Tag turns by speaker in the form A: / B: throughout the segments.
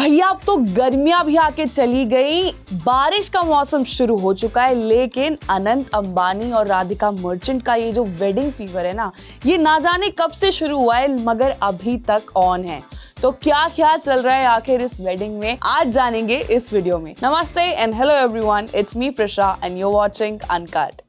A: भैया अब तो गर्मियां भी आके चली गई, बारिश का मौसम शुरू हो चुका है, लेकिन अनंत अंबानी और राधिका मर्चेंट का ये जो वेडिंग फीवर है ना, ये ना जाने कब से शुरू हुआ है मगर अभी तक ऑन है। तो क्या क्या चल रहा है आखिर इस वेडिंग में, आज जानेंगे इस वीडियो में। नमस्ते and hello everyone, it's me Prisha and you watching uncut.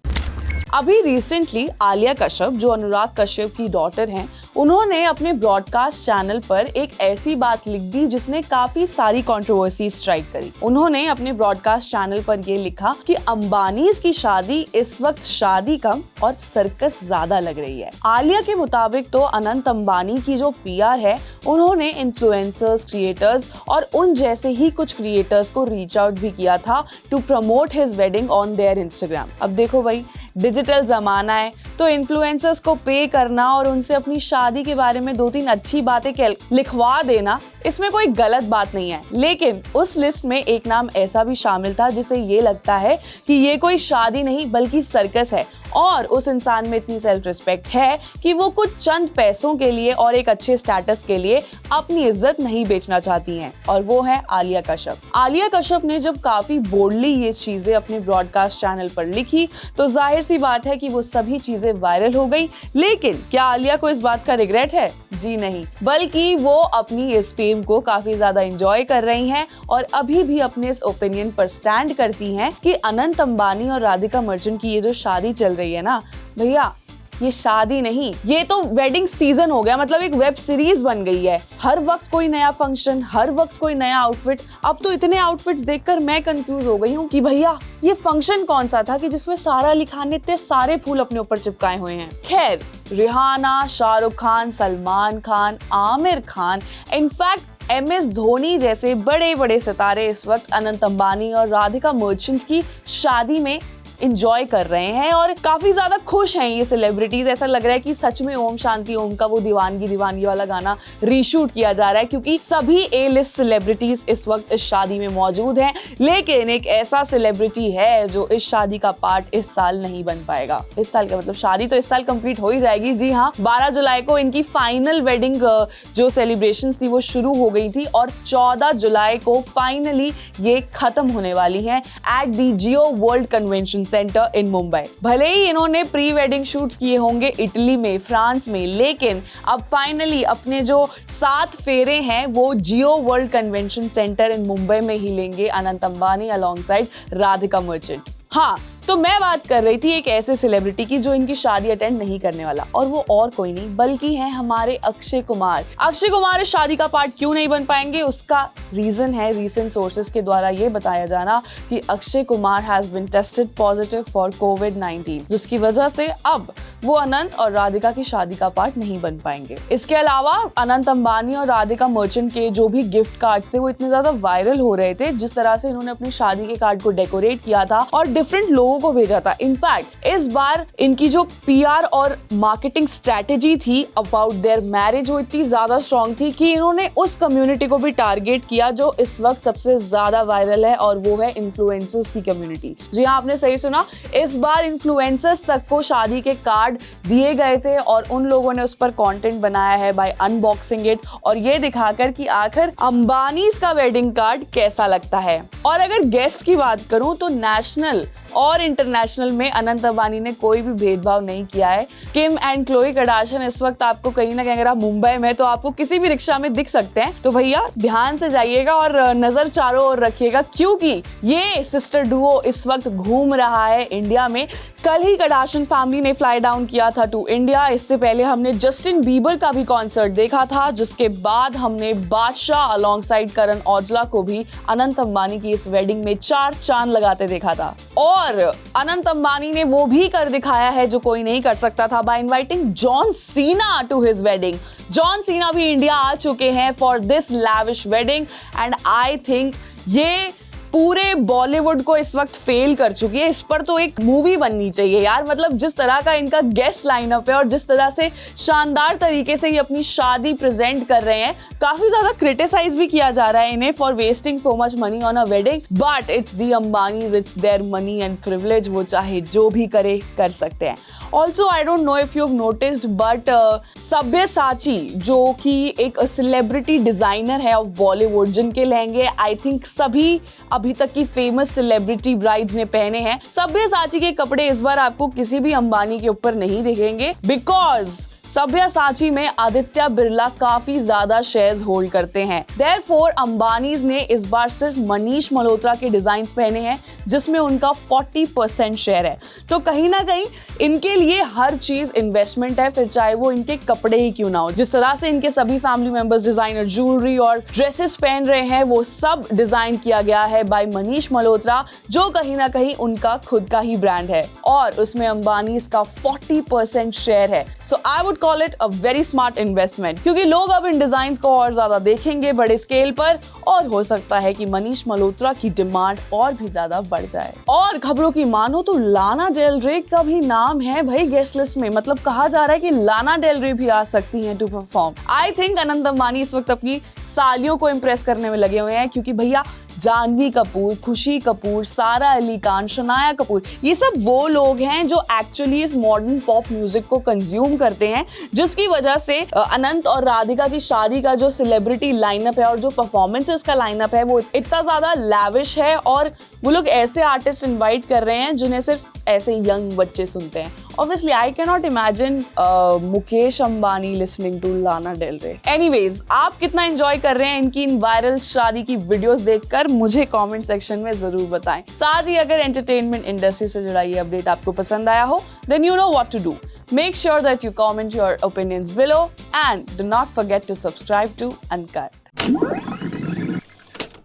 A: अभी रिसेंटली आलिया कश्यप, जो अनुराग कश्यप की डॉटर हैं, उन्होंने अपने ब्रॉडकास्ट चैनल पर एक ऐसी बात लिख दी जिसने काफी सारी कंट्रोवर्सी स्ट्राइक करी। उन्होंने अपने ब्रॉडकास्ट चैनल पर ये लिखा कि अंबानीज की शादी इस वक्त शादी कम और सर्कस ज्यादा लग रही है। आलिया के मुताबिक तो अनंत अंबानी की जो पीआर है, उन्होंने इन्फ्लुएंसर्स, क्रिएटर्स और उन जैसे ही कुछ क्रिएटर्स को रीच आउट भी किया था to promote his wedding on their Instagram. अब देखो भाई, डिजिटल जमाना है तो इन्फ्लुएंसर्स को पे करना और उनसे अपनी शादी के बारे में 2-3 अच्छी बातें लिखवा देना, इसमें कोई गलत बात नहीं है। लेकिन उस लिस्ट में एक नाम ऐसा भी शामिल था जिसे ये लगता है कि ये कोई शादी नहीं बल्कि सर्कस है, और उस इंसान में इतनी सेल्फ रिस्पेक्ट है कि वो कुछ चंद पैसों के लिए और एक अच्छे स्टेटस के लिए अपनी इज्जत नहीं बेचना चाहती हैं, और वो है आलिया कश्यप। आलिया कश्यप ने जब काफी बोल्डली ये चीजें अपने ब्रॉडकास्ट चैनल पर लिखी तो जाहिर सी बात है कि वो सभी चीजें वायरल हो गई। लेकिन क्या आलिया को इस बात का रिग्रेट है? जी नहीं, बल्कि वो अपनी इस फेम को काफी ज्यादा एंजॉय कर रही हैं और अभी भी अपने इस ओपिनियन पर स्टैंड करती हैं कि अनंत अंबानी और राधिका मर्चेंट की ये जो शादी चल रही है ना भैया, ये शादी नहीं, ये तो वेडिंग सीजन हो गया, मतलब एक वेब सीरीज बन गई है। हर वक्त कोई नया फंक्शन, हर वक्त कोई नया आउटफिट। अब तो इतने आउटफिट्स देखकर मैं कंफ्यूज हो गई हूँ कि भैया ये फंक्शन कौन सा था कि जिसमें सारा अली खान ने इतने सारे फूल अपने ऊपर चिपकाए हुए हैं। खैर, Rihanna, Shahrukh Khan, Salman Khan, Aamir Khan, in fact MS Dhoni जैसे बड़े बड़े सितारे इस वक्त अनंत अंबानी और राधिका मर्चेंट की शादी में इंजॉय कर रहे हैं और काफी ज्यादा खुश हैं ये सेलिब्रिटीज। ऐसा लग रहा है कि सच में ओम शांति ओम का वो दीवानगी दीवानगी वाला गाना रीशूट किया जा रहा है, क्योंकि सभी A-लिस्ट सेलिब्रिटीज इस वक्त इस शादी में मौजूद हैं। लेकिन एक ऐसा सेलिब्रिटी है जो इस शादी का पार्ट इस साल नहीं बन पाएगा। इस साल का मतलब शादी तो इस साल कंप्लीट हो ही जाएगी। जी हाँ, 12 जुलाई को इनकी फाइनल वेडिंग जो सेलिब्रेशंस थी वो शुरू हो गई थी और 14 जुलाई को फाइनली ये खत्म होने वाली है at the Jio World Convention Centre in Mumbai. भले ही इन्होंने प्री वेडिंग शूट्स किए होंगे इटली में, फ्रांस में, लेकिन अब फाइनली अपने जो 7 फेरे हैं वो जियो World Convention Centre in Mumbai में ही लेंगे अनंत अंबानी अलॉन्गसाइड राधिका मर्चेंट। हाँ, तो मैं बात कर रही थी एक ऐसे सेलिब्रिटी की जो इनकी शादी अटेंड नहीं करने वाला, और वो और कोई नहीं बल्कि है हमारे अक्षय कुमार। अक्षय कुमार इस शादी का पार्ट क्यों नहीं बन पाएंगे, उसका रीजन है रिसेंट सोर्सेज के द्वारा ये बताया जाना कि Akshay Kumar has been tested positive for कोविड-19, जिसकी वजह से अब वो अनंत और राधिका की शादी का पार्ट नहीं बन पाएंगे। इसके अलावा अनंत अंबानी और राधिका मर्चेंट के जो भी गिफ्ट कार्ड्स थे वो इतने ज्यादा वायरल हो रहे थे, जिस तरह से इन्होंने अपनी शादी के कार्ड को डेकोरेट किया था और डिफरेंट लोगों को भेजा था। इनफैक्ट इस बार इनकी जो PR और मार्केटिंग स्ट्रेटेजी थी अबाउट देयर मैरिज वो इतनी ज्यादा स्ट्रॉन्ग थी कि इन्होंने उस कम्युनिटी को भी टारगेट किया जो इस वक्त सबसे ज्यादा वायरल है, और वो है इन्फ्लुएंसर्स की कम्युनिटी। जी हाँ, आपने सही सुना, इस बार इन्फ्लुएंसर्स तक को शादी के कार्ड दिए गए थे और उन लोगों ने उस पर कंटेंट बनाया है बाय अनबॉक्सिंग इट और ये दिखाकर कि आखिर अंबानीज का वेडिंग कार्ड कैसा लगता है। और अगर गेस्ट की बात करूं तो नेशनल और इंटरनेशनल में अनंत अंबानी ने कोई भी भेदभाव नहीं किया है। किम एंड क्लोई कार्दाशियन इस वक्त आपको कहीं ना कहीं, अगर आप मुंबई में तो आपको किसी भी रिक्शा में दिख सकते हैं, तो भैया ध्यान से जाइएगा और नजर चारों ओर रखिएगा, क्योंकि ये सिस्टर डुओ इस वक्त घूम रहा है इंडिया में। कल ही कार्दाशियन फैमिली ने फ्लाई डाउन किया था टू इंडिया। इससे पहले हमने जस्टिन बीबर का भी कॉन्सर्ट देखा था, जिसके बाद हमने बादशाह अलॉन्गसाइड करण औजला को भी अनंत अंबानी की इस वेडिंग में 4 चांद लगाते देखा था। और अनंत अंबानी ने वो भी कर दिखाया है जो कोई नहीं कर सकता था, by inviting John Cena to his wedding. John Cena भी इंडिया आ चुके हैं for this lavish wedding and I think ये पूरे बॉलीवुड को इस वक्त फेल कर चुकी है। इस पर तो एक मूवी बननी चाहिए यार। मतलब जिस तरह का इनका गेस्ट लाइनअप है और जिस तरह से शानदार तरीके से ये अपनी शादी प्रेजेंट कर रहे हैं, काफी ज्यादा क्रिटिसाइज भी किया जा रहा है इन्हें for wasting so much money on a wedding, but it's the Ambanis, it's their money and privilege. वो चाहे जो भी करे कर सकते हैं। Also I don't know if you have noticed but Sabyasachi जो कि एक सेलिब्रिटी डिजाइनर है ऑफ बॉलीवुड, जिनके लहंगे आई थिंक सभी अभी तक की फेमस सेलिब्रिटी ब्राइड्स ने पहने हैं, सब्यसाची के कपड़े इस बार आपको किसी भी अंबानी के ऊपर नहीं दिखेंगे, बिकॉज सब्यसाची में आदित्य बिरला काफी ज्यादा शेयर्स होल्ड करते हैं। देयरफॉर अंबानीज ने इस बार सिर्फ मनीष मल्होत्रा के डिजाइन्स पहने हैं जिसमें उनका 40% शेयर है। तो कहीं ना कहीं इनके लिए हर चीज इन्वेस्टमेंट है, फिर चाहे वो इनके कपड़े ही क्यों ना हो। जिस तरह से इनके सभी फैमिली मेंबर्स डिजाइनर ज्वेलरी और ड्रेसेस पहन रहे हैं, वो सब डिजाइन किया गया है बाय मनीष मल्होत्रा, जो कहीं ना कहीं उनका खुद का ही ब्रांड है और उसमें अंबानीज का 40% शेयर है। So I would call it a very smart investment, क्योंकि लोग अब इन डिजाइन्स को और ज्यादा देखेंगे बड़े स्केल पर, और हो सकता है कि मनीष मल्होत्रा की डिमांड और भी ज्यादा बढ़ जाए। और खबरों की मानो तो लाना डेल रे का भी नाम है भाई गेस्ट लिस्ट में। मतलब कहा जा रहा है कि लाना डेल रे भी आ सकती हैं to perform. I think Anant Ambani इस वक्त अपनी सालियों को इम्प्रेस करने में लगे हुए हैं, क्योंकि भैया जानवी कपूर, खुशी कपूर, सारा अली खान, शनाया कपूर, ये सब वो लोग हैं जो एक्चुअली इस मॉडर्न पॉप म्यूजिक को कंज्यूम करते हैं, जिसकी वजह से अनंत और राधिका की शादी का जो सेलिब्रिटी लाइनअप है और जो परफॉर्मेंसेस का लाइनअप है वो इतना ज्यादा लैविश है, और वो लोग ऐसे आर्टिस्ट इनवाइट कर रहे हैं जिन्हें सिर्फ ऐसे यंग बच्चे सुनते हैं। Obviously, I cannot imagine Mukesh Ambani listening to Lana Del Rey. Anyways, आप कितना एंजॉय कर रहे हैं इनकी इन वायरल शादी की वीडियोस देखकर, मुझे कमेंट सेक्शन में जरूर बताएं। साथ ही अगर एंटरटेनमेंट इंडस्ट्री से जुड़ा ये अपडेट आपको पसंद आया हो, then you know what to do. Make sure that you comment your opinions below and do not forget to subscribe to Uncut.